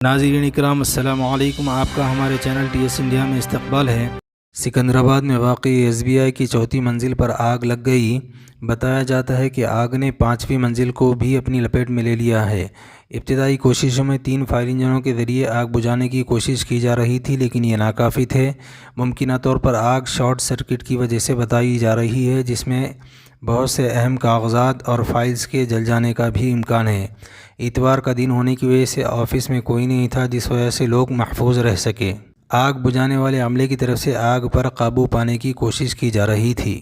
नाज़रीन इकराम अस्सलामु अलैकुम। आपका हमारे चैनल TS इंडिया में इस्तकबाल है। सिकंदराबाद में वाक़ई SBI की चौथी मंजिल पर आग लग गई। बताया जाता है कि आग ने 5वीं मंजिल को भी अपनी लपेट में ले लिया है। इब्तिदाई कोशिशों में 3 फायर इंजनों के ज़रिए आग बुझाने की कोशिश की जा रही थी, लेकिन ये नाकाफ़ी थे। मुमकिना तौर पर आग शॉर्ट सर्किट की वजह से बताई जा रही है, जिसमें बहुत से अहम कागज़ात और फाइल्स के जल जाने का भी इम्कान है। इतवार का दिन होने की वजह से ऑफिस में कोई नहीं था, जिस वजह से लोग महफूज रह सके। आग बुझाने वाले अमले की तरफ से आग पर काबू पाने की कोशिश की जा रही थी।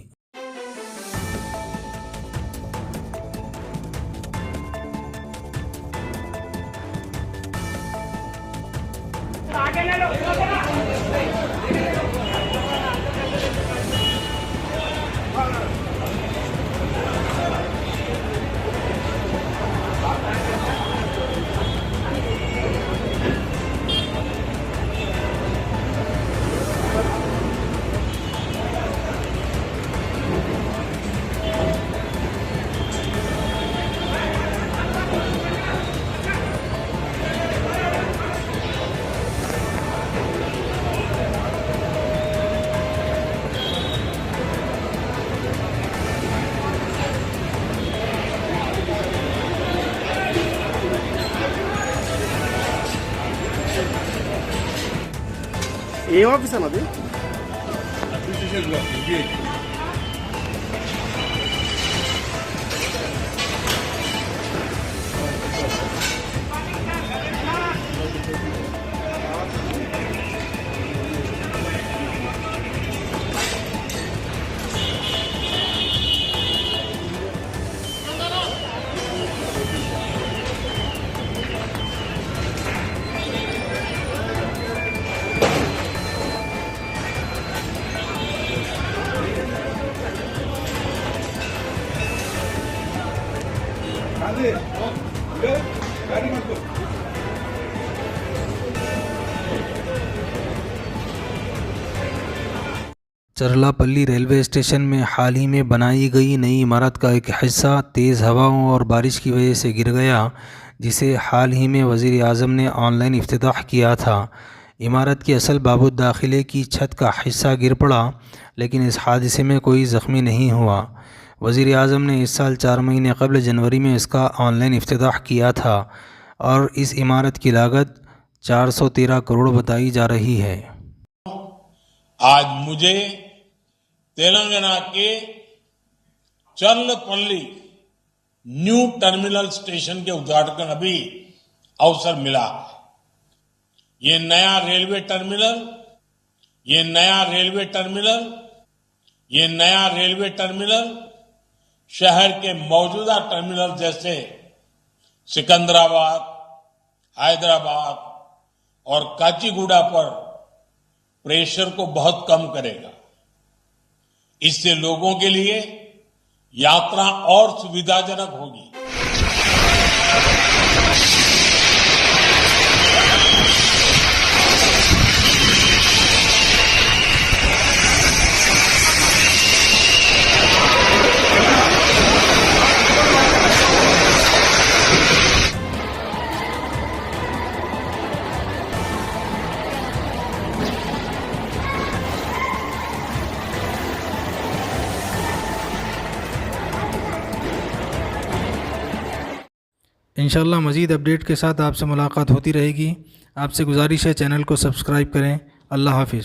ఏ ఆఫీస్ అన్నది? चरलापल्ली रेलवे स्टेशन में हाल ही में बनाई गई नई इमारत का एक हिस्सा तेज़ हवाओं और बारिश की वजह से गिर गया, जिसे हाल ही में वज़ीर आज़म ने ऑनलाइन इफ्तिताह किया था। इमारत की असल बाबूद दाखिले की छत का हिस्सा गिर पड़ा, लेकिन इस हादसे में कोई ज़ख्मी नहीं हुआ। वज़ीर आज़म ने इस साल 4 महीने कबल जनवरी में इसका ऑनलाइन इफ्तिताह किया था और इस इमारत की लागत 413 करोड़ बताई जा रही है। आज मुझे तेलंगाना के चरलपल्ली न्यू टर्मिनल स्टेशन के उद्घाटन का भी अवसर मिला है। ये नया रेलवे टर्मिनल शहर के मौजूदा टर्मिनल जैसे सिकंदराबाद, हैदराबाद और काचीगुड़ा पर प्रेशर को बहुत कम करेगा। इससे लोगों के लिए यात्रा और सुविधाजनक होगी। इंशाअल्लाह मज़ीद अपडेट के साथ आपसे मुलाकात होती रहेगी। आपसे गुजारिश है चैनल को सब्सक्राइब करें। अल्लाह हाफिज़।